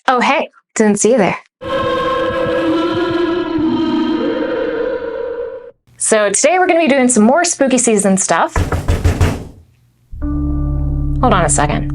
Oh, hey, didn't see you there. So today we're going to be doing some more spooky season stuff. Hold on a second.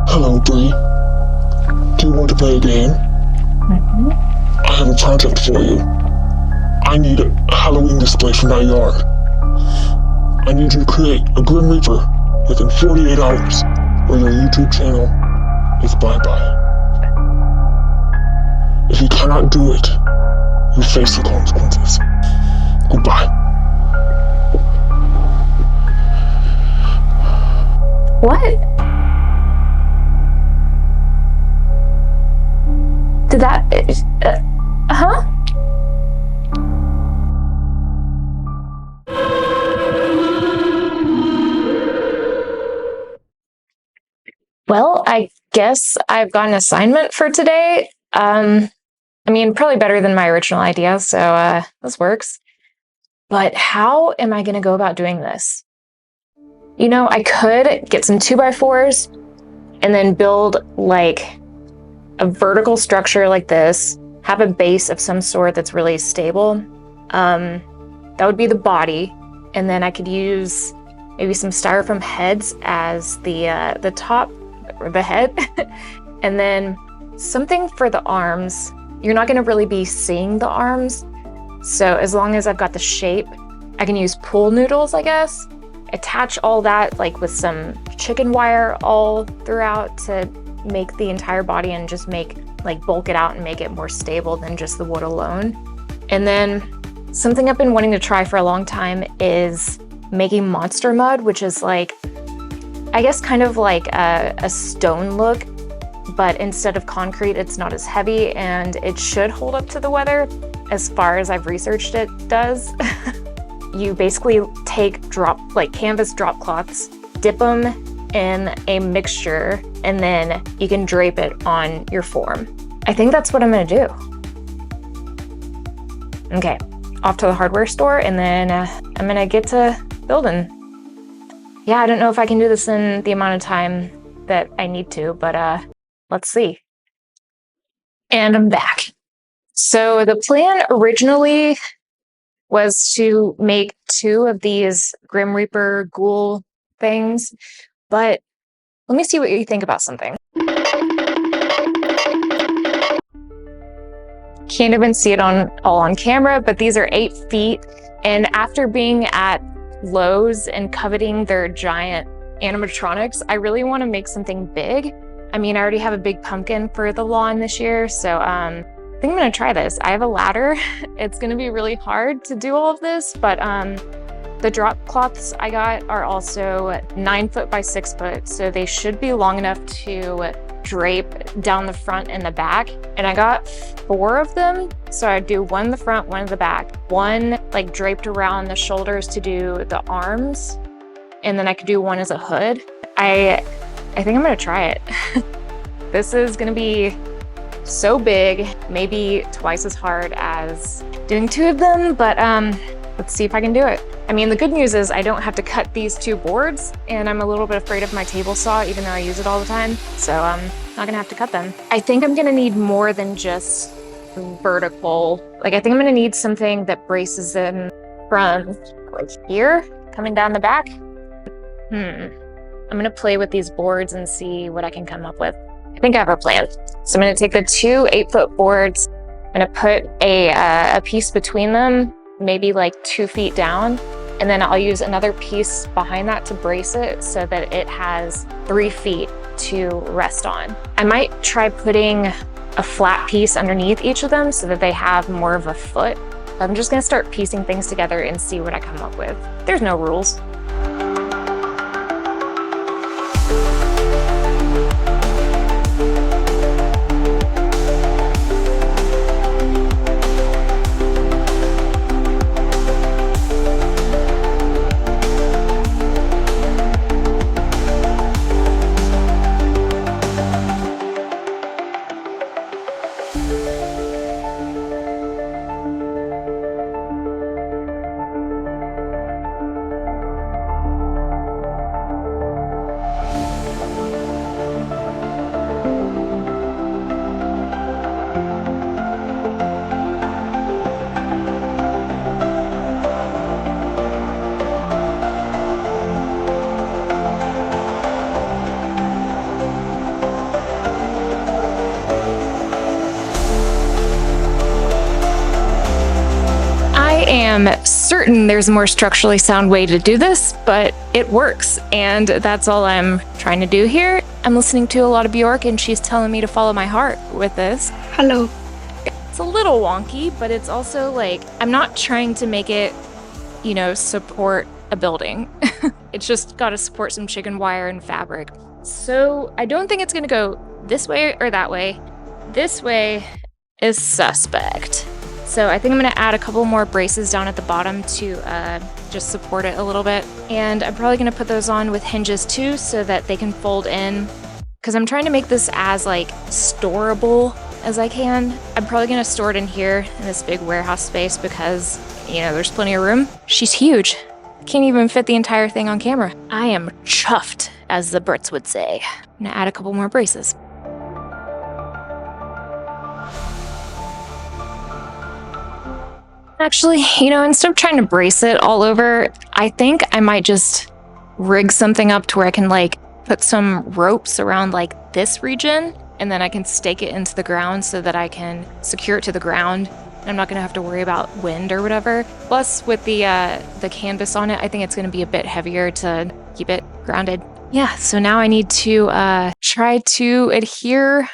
Hello, Bree. Do you want to play a game? I have a project for you. I need a Halloween display for my yard. I need you to create a Grim Reaper within 48 hours, or your YouTube channel is bye-bye. If you cannot do it, you face the consequences. Goodbye. What? Did that... huh? Well, I guess I've got an assignment for today. I mean, probably better than my original idea, so this works. But how am I going to go about doing this? You know, I could get some 2x4s and then build like a vertical structure like this, have a base of some sort that's really stable. That would be the body, and then I could use maybe some styrofoam heads as the top, or the head, and then something for the arms. You're not going to really be seeing the arms, so as long as I've got the shape, I can use pool noodles, I guess. Attach all that like with some chicken wire all throughout to make the entire body and just bulk it out and make it more stable than just the wood alone. And then something I've been wanting to try for a long time is making monster mud, which is like, I guess kind of like a stone look, but instead of concrete, it's not as heavy and it should hold up to the weather. As far as I've researched, it does. You basically take canvas drop cloths, dip them in a mixture, and then you can drape it on your form. I think that's what I'm gonna do. Okay, off to the hardware store, and then I'm gonna get to building. Yeah, I don't know if I can do this in the amount of time that I need to, but let's see. And I'm back. So the plan originally was to make 2 of these Grim Reaper ghoul things, but let me see what you think about something. Can't even see it all on camera, but these are 8 feet. And after being at Lowe's and coveting their giant animatronics, I really want to make something big. I mean, I already have a big pumpkin for the lawn this year, so I think I'm gonna try this. I have a ladder. It's gonna be really hard to do all of this, but the drop cloths I got are also 9 foot by 6 foot, so they should be long enough to drape down the front and the back. And I got 4 of them, so I'd do 1 in the front, 1 in the back, 1 like draped around the shoulders to do the arms, and then I could do 1 as a hood. I think I'm gonna try it. This is gonna be so big, maybe twice as hard as doing 2 of them, but let's see if I can do it. I mean, the good news is I don't have to cut these 2 boards, and I'm a little bit afraid of my table saw, even though I use it all the time. So I'm not gonna have to cut them. I think I'm gonna need more than just vertical. Like, I think I'm gonna need something that braces them from like here, coming down the back. I'm gonna play with these boards and see what I can come up with. I think I have a plan. So I'm gonna take the 2 8-foot boards. I'm gonna put a piece between them, maybe like 2 feet down. And then I'll use another piece behind that to brace it so that it has 3 feet to rest on. I might try putting a flat piece underneath each of them so that they have more of a foot. I'm just gonna start piecing things together and see what I come up with. There's no rules. I am certain there's a more structurally sound way to do this, but it works, and that's all I'm trying to do here. I'm listening to a lot of Bjork, and she's telling me to follow my heart with this. Hello. It's a little wonky, but it's also like, I'm not trying to make it, you know, support a building. It's just got to support some chicken wire and fabric. So I don't think it's gonna go this way or that way. This way is suspect. So I think I'm gonna add a couple more braces down at the bottom to just support it a little bit. And I'm probably gonna put those on with hinges too so that they can fold in. Because I'm trying to make this as like storable as I can. I'm probably gonna store it in here in this big warehouse space because, you know, there's plenty of room. She's huge. Can't even fit the entire thing on camera. I am chuffed, as the Brits would say. I'm gonna add a couple more braces. Actually, you know, instead of trying to brace it all over, I think I might just rig something up to where I can like put some ropes around like this region, and then I can stake it into the ground so that I can secure it to the ground. I'm not gonna have to worry about wind or whatever. Plus, with the canvas on it, I think it's gonna be a bit heavier to keep it grounded. Yeah, so now I need to try to adhere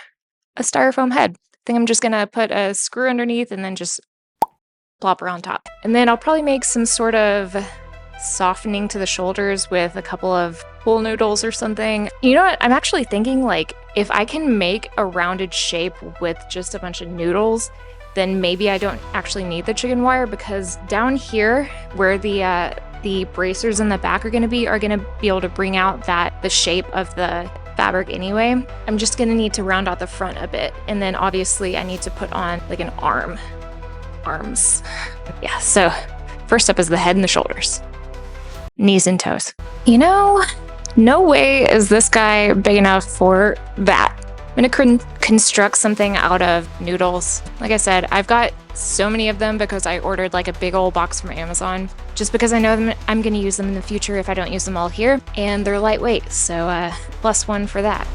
a styrofoam head. I think I'm just gonna put a screw underneath and then just plop her on top. And then I'll probably make some sort of softening to the shoulders with a couple of pool noodles or something. You know what? I'm actually thinking like if I can make a rounded shape with just a bunch of noodles, then maybe I don't actually need the chicken wire, because down here where the bracers in the back are gonna be able to bring out the shape of the fabric anyway. I'm just gonna need to round out the front a bit. And then obviously I need to put on like an arms. Yeah, so first up is the head and the shoulders. Knees and toes. You know, no way is this guy big enough for that. I'm gonna construct something out of noodles. Like I said, I've got so many of them because I ordered like a big old box from Amazon, just because I know I'm gonna use them in the future if I don't use them all here, and they're lightweight, so +1 for that.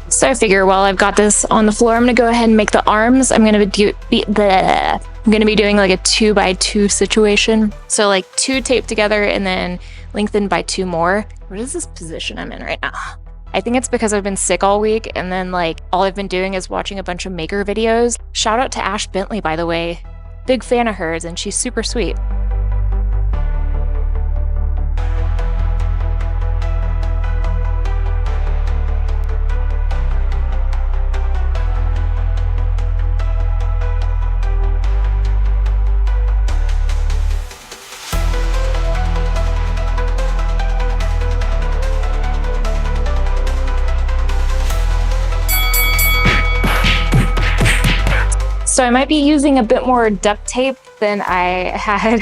So I figure while I've got this on the floor, I'm gonna go ahead and make the arms. I'm gonna be doing like a 2x2 situation. So like 2 taped together and then lengthened by 2 more. What is this position I'm in right now? I think it's because I've been sick all week, and then like all I've been doing is watching a bunch of maker videos. Shout out to Ash Bentley, by the way. Big fan of hers, and she's super sweet. So I might be using a bit more duct tape than I had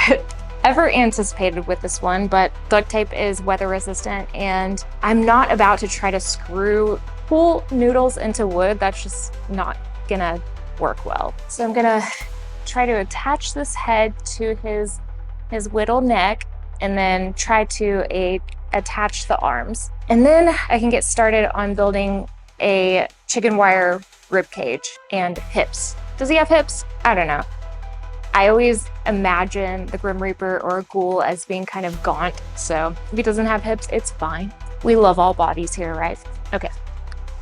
ever anticipated with this one, but duct tape is weather resistant, and I'm not about to try to pull noodles into wood. That's just not gonna work well. So I'm gonna try to attach this head to his whittle neck, and then try to attach the arms. And then I can get started on building a chicken wire rib cage and hips. Does he have hips? I don't know. I always imagine the Grim Reaper or a ghoul as being kind of gaunt, so if he doesn't have hips, it's fine. We love all bodies here, right? Okay.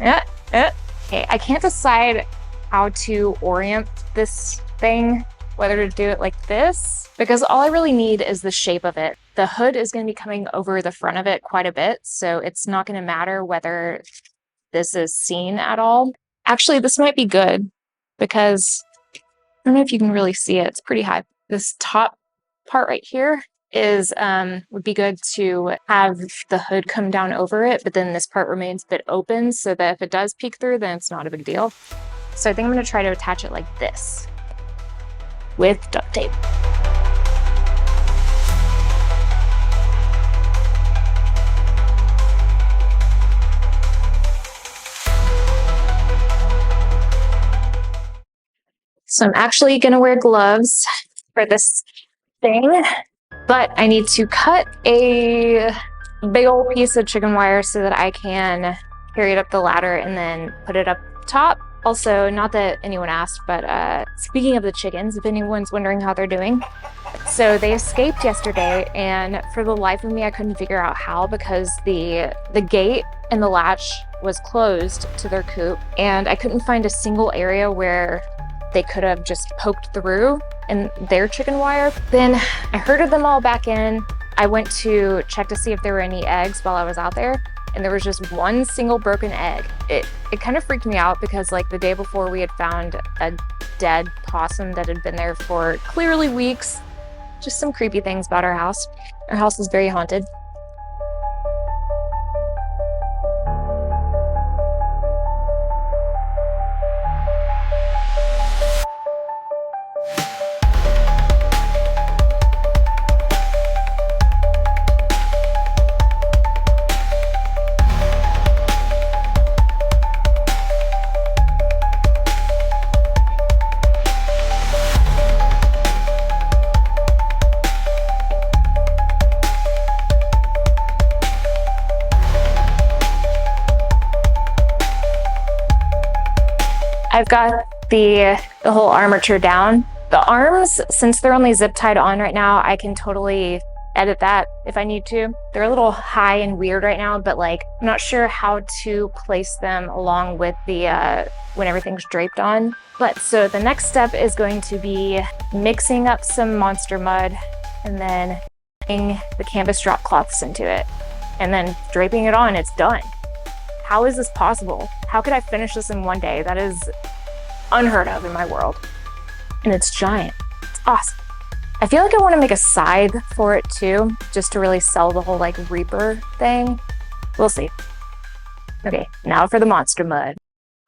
Okay, I can't decide how to orient this thing, whether to do it like this, because all I really need is the shape of it. The hood is going to be coming over the front of it quite a bit, so it's not going to matter whether this is seen at all. Actually, this might be good because I don't know if you can really see it. It's pretty high. This top part right here is would be good to have the hood come down over it, but then this part remains a bit open so that if it does peek through, then it's not a big deal. So I think I'm going to try to attach it like this with duct tape. So I'm actually gonna wear gloves for this thing, but I need to cut a big old piece of chicken wire so that I can carry it up the ladder and then put it up top. Also, not that anyone asked, but speaking of the chickens, if anyone's wondering how they're doing, so they escaped yesterday, and for the life of me, I couldn't figure out how, because the gate and the latch was closed to their coop, and I couldn't find a single area where they could have just poked through in their chicken wire. Then I herded them all back in. I went to check to see if there were any eggs while I was out there, and there was just one single broken egg. It kind of freaked me out because like the day before we had found a dead possum that had been there for clearly weeks. Just some creepy things about our house. Our house is very haunted. I've got the whole armature down. The arms, since they're only zip tied on right now, I can totally edit that if I need to. They're a little high and weird right now, but like I'm not sure how to place them along with the when everything's draped on. But so the next step is going to be mixing up some monster mud and then putting the canvas drop cloths into it and then draping it on. It's done. How is this possible? How could I finish this in one day? That is unheard of in my world. And it's giant. It's awesome. I feel like I want to make a scythe for it too, just to really sell the whole like Reaper thing. We'll see. Okay, now for the monster mud.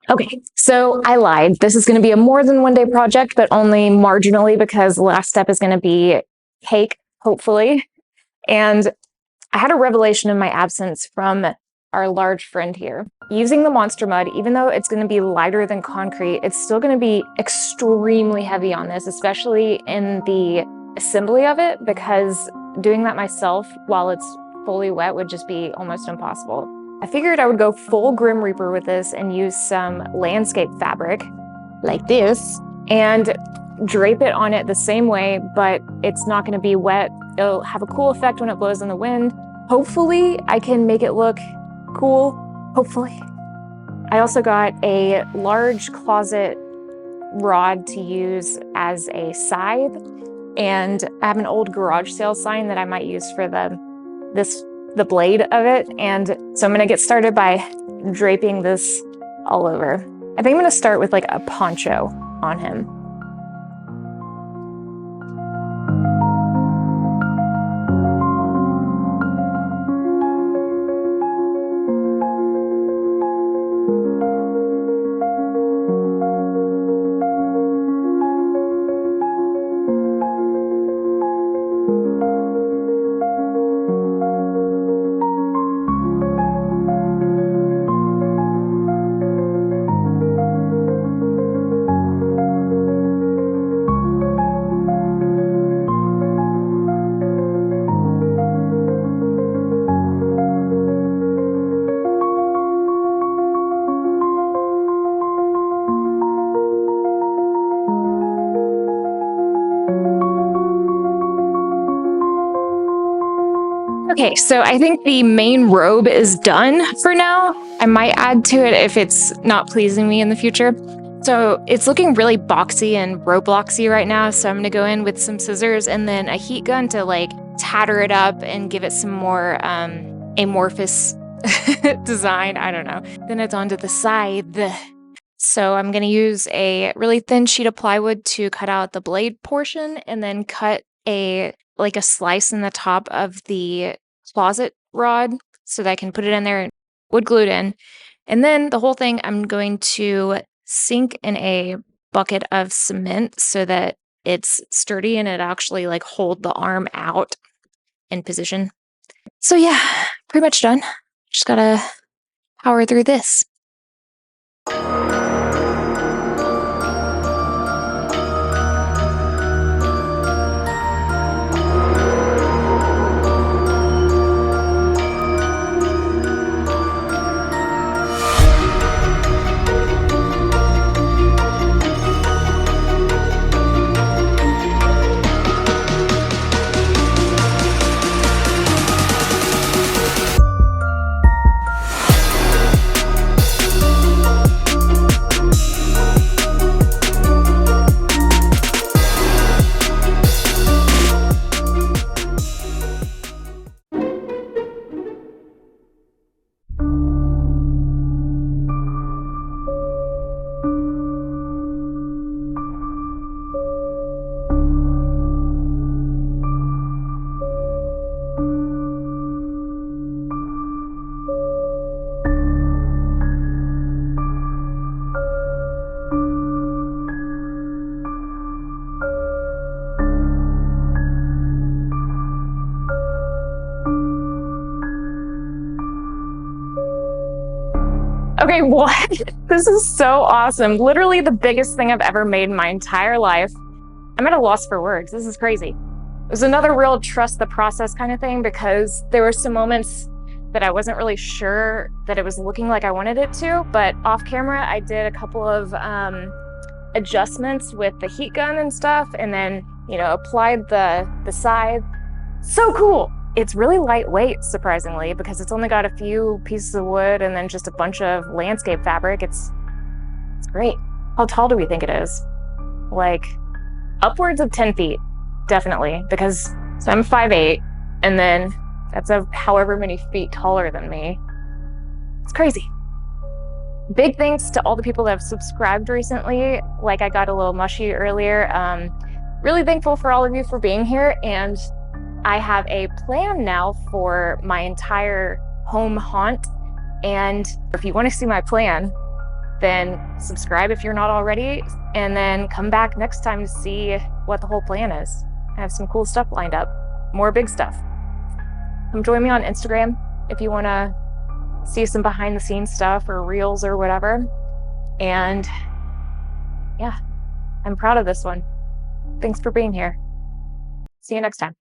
Okay, so I lied. This is going to be a more than one day project, but only marginally because the last step is going to be cake, hopefully. And I had a revelation in my absence from our large friend here. Using the monster mud, even though it's going to be lighter than concrete, it's still going to be extremely heavy on this, especially in the assembly of it, because doing that myself while it's fully wet would just be almost impossible. I figured I would go full Grim Reaper with this and use some landscape fabric like this and drape it on it the same way, but it's not going to be wet. It'll have a cool effect when it blows in the wind. Hopefully I can make it look cool, hopefully. I also got a large closet rod to use as a scythe, and I have an old garage sale sign that I might use for the blade of it, and so I'm gonna get started by draping this all over. I think I'm gonna start with like a poncho on him. Okay, so I think the main robe is done for now. I might add to it if it's not pleasing me in the future. So it's looking really boxy and Robloxy right now. So I'm gonna go in with some scissors and then a heat gun to like tatter it up and give it some more amorphous design. I don't know. Then it's onto the side. So I'm gonna use a really thin sheet of plywood to cut out the blade portion and then cut a slice in the top of the closet rod so that I can put it in there and wood glue it in. And then the whole thing I'm going to sink in a bucket of cement so that it's sturdy and it actually like hold the arm out in position. So yeah, pretty much done. Just gotta power through this. Okay, what? This is so awesome. Literally the biggest thing I've ever made in my entire life. I'm at a loss for words. This is crazy. It was another real trust the process kind of thing because there were some moments that I wasn't really sure that it was looking like I wanted it to, but off camera, I did a couple of adjustments with the heat gun and stuff, and then, applied the side. So cool. It's really lightweight, surprisingly, because it's only got a few pieces of wood and then just a bunch of landscape fabric. It's great. How tall do we think it is? Like upwards of 10 feet, definitely, because so I'm 5'8", and then that's however many feet taller than me. It's crazy. Big thanks to all the people that have subscribed recently. Like I got a little mushy earlier. Really thankful for all of you for being here, and I have a plan now for my entire home haunt. And if you want to see my plan, then subscribe if you're not already, and then come back next time to see what the whole plan is. I have some cool stuff lined up, more big stuff. Come join me on Instagram if you want to see some behind the scenes stuff or reels or whatever. And yeah, I'm proud of this one. Thanks for being here. See you next time.